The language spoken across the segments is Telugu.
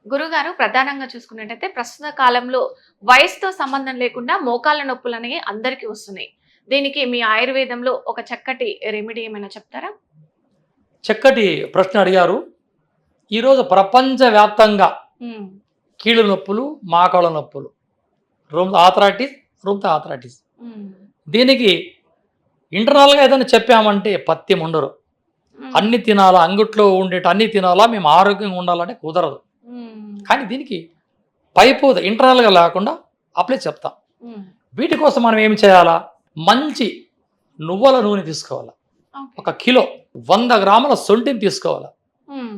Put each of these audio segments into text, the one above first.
గురుగారు ప్రధానంగా చూసుకున్నట్టయితే ప్రస్తుత కాలంలో వయసుతో సంబంధం లేకుండా మోకాళ్ళ నొప్పులు అనేవి అందరికీ వస్తున్నాయి. దీనికి మీ ఆయుర్వేదంలో ఒక చక్కటి రెమెడీ ఏమైనా చెప్తారా? చక్కటి ప్రశ్న అడిగారు. ఈరోజు ప్రపంచవ్యాప్తంగా హ్మ్. కీళ్ళ నొప్పులు, మోకాళ్ళ నొప్పులు, ఆర్థరైటిస్, ఆర్థరైటిస్. హ్మ్. దీనికి ఇంటర్నల్‌గా ఏదైనా చెప్పామంటే పత్యం ఉండరు. హ్మ్. అన్ని తినాలా, అంగుట్లో ఉండేటి అన్నీ తినాలా, మేము ఆరోగ్యంగా ఉండాలంటే కుదరదు. హ్మ్. కానీ దీనికి పైపోదు ఇంటర్నల్‌గా లేకుండా అప్లై చెప్తాం. హ్మ్. వీటి కోసం మనం ఏమి చేయాలా? మంచి నువ్వుల నూనె తీసుకోవాలా. ఓకే. 1 కిలో 100 గ్రాముల సొంటిని తీసుకోవాలా. హ్మ్.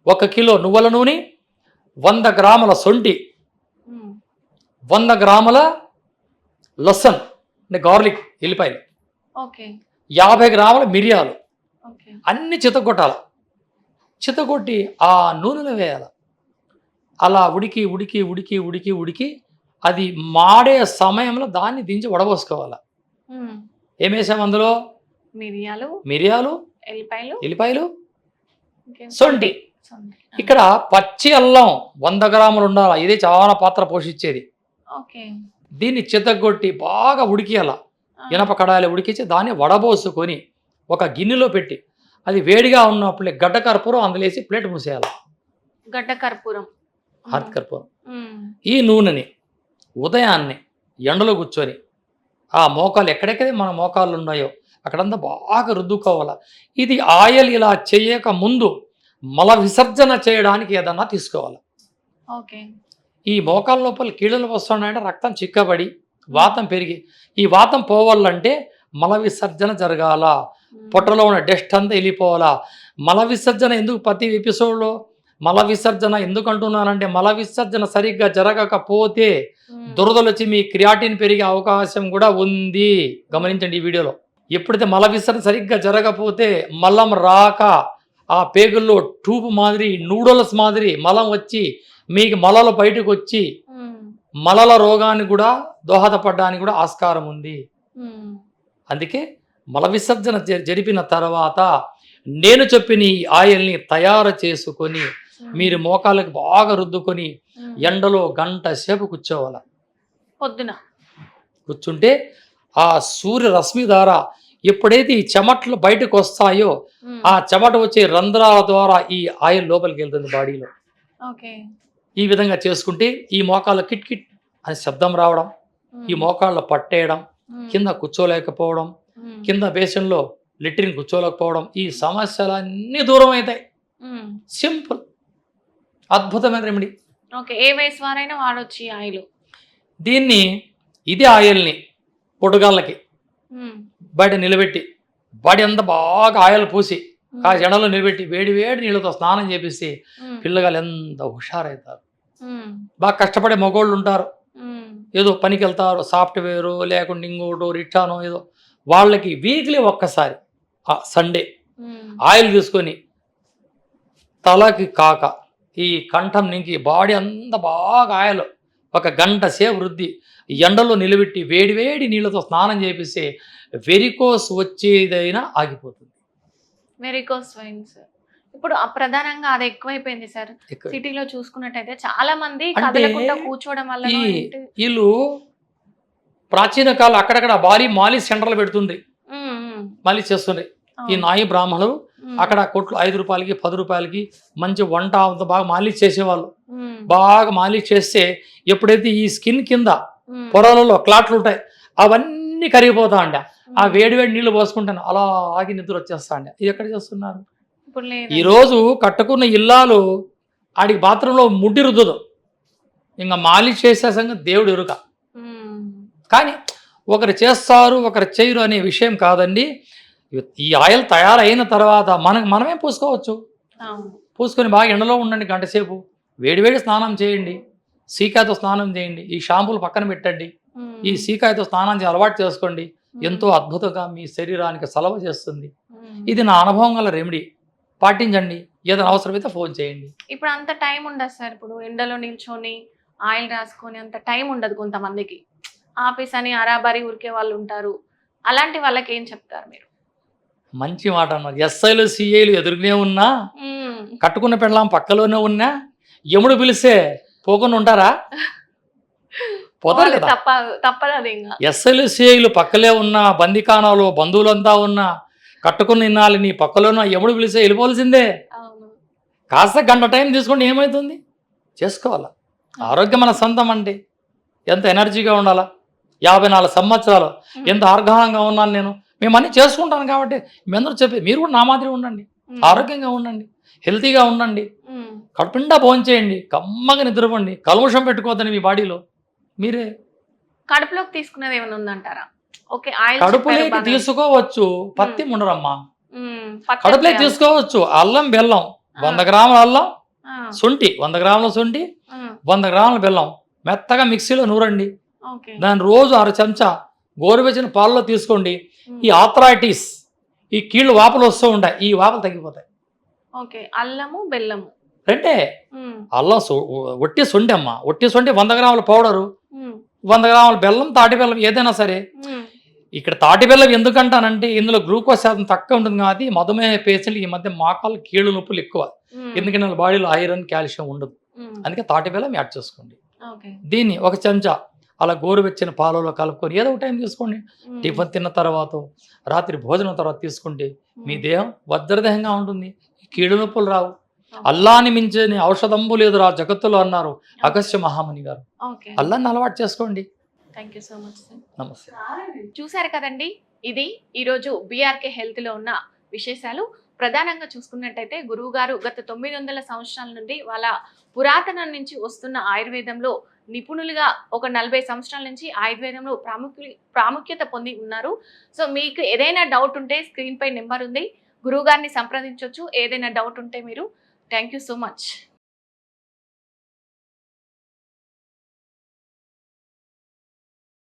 1 కిలో నువ్వుల నూనె, 100 గ్రాముల సొంటి, హ్మ్. 100 గ్రాముల లసన్ అంటే గార్లిక్ ఎల్లిపాయలు, ఓకే. 50 గ్రాముల మిరియాలు ఓకే. అన్నీ చితగొట్టాలి. చితగొట్టి ఆ నూనెలో వేయాలి. అలా ఉడికి ఉడికి ఉడికి ఉడికి ఉడికి అది మాడే సమయంలో దాన్ని దించి వడబోసుకోవాలి. హ్మ్. ఏమేసాం అందులో? మిరియాలు, మిరియాలు, ఎల్లిపాయలు, ఎల్లిపాయలు, ఇంకేం సొంటి. సొంటి. ఇక్కడ పచ్చి అల్లం 100 గ్రాములు ఉండాలి. ఇది చాలా పాత్ర పోషించేది. ఓకే. దీన్ని చితగ్గొట్టి బాగా ఉడికియాల. ఆ! ఇనప కడాయిలో ఉడికించి దాన్ని వడబోసుకొని ఒక గిన్నెలో పెట్టి అది వేడిగా ఉన్నప్పుడే గడ్డ కర్పూరం అందులో వేసి ప్లేట్ మూసేయాలి. గడ్డ కర్పూరం. హాత్ హ్మ్. కర్పూరం. హ్మ్. ఈ నూనెని ఉదయాన్నే ఎండలో కూర్చొని ఆ మోకాలు ఎక్కడెక్కడైతే మన మోకాళ్ళు ఉన్నాయో అక్కడంతా బాగా రుద్దుకోవాలి. ఇది ఆయిల్ ఇలా చేయక ముందు మల విసర్జన చేయడానికి ఏదన్నా తీసుకోవాలి. ఓకే. ఈ మోకాళ్ళ లోపల కీళ్ళ నొప్పి వస్తున్నాయంటే రక్తం చిక్కబడి హ్మ్. వాతం పెరిగి ఈ వాతం పోవాలంటే మల విసర్జన జరగాల. హ్మ్. పొట్టలో ఉన్న డస్ట్ అంతా వెళ్ళిపోవాలా. మల విసర్జన ఎందుకు ప్రతి ఎపిసోడ్‌లో మల విసర్జన ఎందుకు అంటున్నానంటే మల విసర్జన సరిగ్గా జరగకపోతే హ్మ్. దురదలొచ్చి మీ క్రియాటిన్ పెరిగే అవకాశం కూడా ఉంది. గమనించండి ఈ వీడియోలో. ఎప్పుడైతే మల విసర్జన సరిగ్గా జరగకపోతే మలం రాక ఆ పేగుల్లో ట్యూబ్ మాదిరి నూడిల్స్ మాదిరి మలం వచ్చి మీకు మలలు బయటకొచ్చి హ్మ్. మలల రోగానికి కూడా దోహదపడడానికి కూడా ఆస్కారం ఉంది. హ్మ్. అందుకే మల విసర్జన జరిపిన తర్వాత నేను చెప్పిన ఈ ఆయిల్‌ని తయారు చేసుకొని మీరు హ్మ్. మోకాళ్ళకి బాగా రుద్దుకొని హ్మ్. ఎండలో గంట సేపు కూర్చోవాల. పొద్దున. కూర్చుంటే ఆ సూర్యరశ్మి ద్వారా ఎప్పుడైతే ఈ చెమట్లు బయటకొస్తాయో హ్మ్. ఆ చెమట వచ్చే రంధ్రాల ద్వారా ఈ ఆయిల్ లోపలికెళ్తుంది బాడీలో. ఓకే. ఈ విధంగా చేసుకుంటే ఈ మోకాళ్ళ కిట్ కిట్ అని శబ్దం రావడం, ఈ హ్మ్. మోకాళ్ళ పట్టేయడం, హ్మ్. కింద కూర్చోలేకపోవడం, హ్మ్. కింద బేసిన్‌లో లెట్రిన్ కూర్చోలేకపోవడం ఈ సమస్యలన్నీ దూరం అయితాయి. హ్మ్. సింపుల్. అద్భుతమైన రెమెడీ. ఓకే. ఏ వయసు వారైనా వాడొచ్చు ఈ ఆయిలు. దీన్ని ఇదే ఆయిల్‌ని పొడుగాళ్ళకి హ్మ్. బయట నిలబెట్టి బాడీ అంతా బాగా ఆయిల్ పూసి హ్మ్. ఎండలో నిలబెట్టి వేడి వేడి నీళ్ళతో స్నానం చేపిస్తే హ్మ్. పిల్లగాళ్ళు ఎంత హుషారవుతారు. హ్మ్. బాగా కష్టపడే మగోళ్ళు ఉంటారు. హ్మ్. ఏదో పనికెళ్తారు. సాఫ్ట్‌వేరో లేకుంటే ఇంకోటో రిక్షానో ఏదో వాళ్ళకి వీక్లీ ఒక్కసారి సండే హ్మ్. ఆయిల్ తీసుకొని తలకి కాక ఈ కంఠం నుంచి బాడీ అంతా బాగా ఆయిల్ ఒక గంట సేపు రుద్ది ఎండలో నిలబెట్టి వేడి వేడి నీళ్ళతో స్నానం చేపిస్తే వెరికోస్ వచ్చేదైనా ఆగిపోతుంది. Varicose veins. ఇప్పుడు ప్రధానంగా అది ఎక్కువైపోయింది సార్. ఎక్కువ సిటీలో చూసుకున్నట్టయితే చాలా మంది అంటే కదలకుండా కూర్చోవడం ఈ వల్లనో ఏంటి. వీళ్ళు ప్రాచీన కాలం అక్కడక్కడ మాలిష్ సెంటర్లు పెడుతుండ్రి. హ్మ్. హ్మ్. మాలిష్ చేస్తుండ్రి. ఈ అవును. నాయి బ్రాహ్మణులు హ్మ్. అక్కడ కొట్లు రూ. 5కి, రూ. 10కి మంచి వంట అంతా బాగా మాలిష్ చేసేవాళ్ళు. హ్మ్. బాగా మాలిష్ చేస్తే ఎప్పుడైతే ఈ స్కిన్ కింద హ్మ్. పొరలలో క్లాట్లు ఉంటాయి అవన్నీ కరిగిపోతా అండి. ఆ హ్మ్. వేడి వేడి నీళ్ళు పోసుకుంటాను అలా ఆగి నిద్ర వచ్చేస్తా అండి. ఇది ఎక్కడ చేస్తున్నారు? ఇప్పుడు లేదండి. ఈరోజు కట్టుకున్న ఇల్లాలు ఆడికి బాత్రూంలో ముడ్డి రుద్దదు. ఇంక మాలిష్ చేసే సంగతి దేవుడు ఎరుక. హ్మ్. కానీ ఒకరు చేస్తారు ఒకరు చేయరు అనే విషయం కాదండి. ఈ ఆయిల్ తయారైన తర్వాత మనమే పూసుకోవచ్చు. అవును. పూసుకొని బాగా ఎండలో ఉండండి గంట సేపు. వేడి వేడి స్నానం చేయండి. సీకాతో స్నానం చేయండి. ఈ షాంపూలు పక్కన పెట్టండి. ఈ హ్మ్. సీకాయతో స్నానం అలవాటు చేసుకోండి. హ్మ్. ఎంతో అద్భుతంగా మీ శరీరానికి సలవ చేస్తుంది. హ్మ్. ఇది నా అనుభవం గల రెమెడీ. పాటించండి. ఏదైనా అవసరమైతే ఫోన్ చేయండి. ఇప్పుడు అంత టైం ఉండదు సార్. ఇప్పుడు ఎండలో నిల్చొని ఆయిల్ రాసుకొని అంత టైం ఉండదు కొంతమందికి. ఆఫీస్ అని అరాబరి ఉరికే వాళ్ళు ఉంటారు. అలాంటి వాళ్ళకి ఏం చెప్తారు మీరు? మంచి మాట అన్నారు. ఎస్ఐలు, సీఐలు ఎదురుగానే ఉన్నా, హ్మ్. కట్టుకున్న పెళ్ళాం పక్కలోనే ఉన్నా, యముడు పిలిస్తే పోకుండా ఉంటారా? పోతారు వాళ్ళు కదా. తప్పదు అది ఇంకా. ఎస్ఎల్సిఐలు పక్కలే ఉన్నా, బందికానాలు బంధువులంతా ఉన్నా, కట్టుకుని ఇన్నాళ్ళు నీ పక్కలో ఉన్న యముడు పిలిస్తే వెళ్ళిపోవాల్సిందే. అవును. కాస్త గంట టైం తీసుకుంటే ఏమవుతుంది? చేసుకోవాలా. ఆరోగ్యం మన సొంతం అంటే ఎంత ఎనర్జీగా ఉండాలా. 54 సంవత్సరాలు ఎంత ఆర్గానంగా ఉన్నాను నేను. మేము అన్నీ చేసుకుంటాను కాబట్టి మీ అందరూ చెప్పి మీరు కూడా నా మాదిరి ఉండండి, ఆరోగ్యంగా ఉండండి, హెల్తీగా ఉండండి, కడుపుండా భోంచేయండి, కమ్మగా నిద్రపోండి, కల్మషం పెట్టుకోవద్దని మీ బాడీలో మీరే. కడుపులోకి తీసుకునేది ఏమైనా ఉందంటారా? ఓకే, ఆయిల్ కడుపులోకి తీసుకోవచ్చు, పత్తి ఉండరమ్మా. కడుపులోకి తీసుకోవచ్చు అల్లం బెల్లం, 100 గ్రాముల అల్లం, శొంఠి 100 గ్రాముల శొంఠి, 100 గ్రాముల బెల్లం మెత్తగా మిక్సీలో నూరండి. దాన్ని రోజు 6 చెంచా గోరువెచ్చని పాలలో తీసుకోండి. ఈ ఆర్థరైటిస్, ఈ కీళ్ళు వాపులు వస్తూ ఉంటాయి, ఈ వాపులు తగ్గిపోతాయి. ఓకే, అల్లము బెల్లము రెండే. అల్లం ఒట్టి శొంఠి అమ్మ, ఒట్టి శొంఠి 100 గ్రాముల పౌడరు, 100 గ్రాముల బెల్లం, తాటి బెల్లం ఏదైనా సరే. ఇక్కడ తాటి బెల్లం ఎందుకంటానంటే ఇందులో గ్లూకోజ్ శాతం తక్కువ ఉంటుంది కాబట్టి మధుమేహ పేషెంట్లు ఈ మధ్య మోకాలు కీళ్ళు నొప్పులు ఎక్కువ, ఎందుకంటే వాళ్ళ బాడీలో ఐరన్ కాల్షియం ఉండదు. అందుకే తాటి బెల్లం యాడ్ చేసుకోండి. దీన్ని 1 చెంచా అలా గోరువెచ్చిన పాలలో కలుపుకొని ఏదో ఒక టైం తీసుకోండి. టిఫిన్ తిన్న తర్వాత, రాత్రి భోజనం తర్వాత తీసుకుంటే మీ దేహం వజ్రదేహంగా ఉంటుంది, కీళ్ళు నొప్పులు రావు. అల్లాని మించని ఔషధంబు లేదు రా జగత్తులో అన్నారు అగస్త్య మహాముని గారు. అల్లాన్ని అలవాటు చేసుకోండి. Thank you so much sir. నమస్తే. చూసారు కదండి, ఇది ఈరోజు బీఆర్కే హెల్త్లో ఉన్న విశేషాలు. ప్రధానంగా చూసుకున్నట్టయితే గురువు గారు గత 900 సంవత్సరాల నుండి వాళ్ళ పురాతనం నుంచి వస్తున్న ఆయుర్వేదంలో నిపుణులుగా ఒక 40 సంవత్సరాల నుంచి ఆయుర్వేదంలో ప్రాముఖ్యత పొంది ఉన్నారు. సో మీకు ఏదైనా డౌట్ ఉంటే స్క్రీన్ పై నెంబర్ ఉంది, గురువు గారిని సంప్రదించవచ్చు. ఏదైనా డౌట్ ఉంటే మీరు. Thank you so much.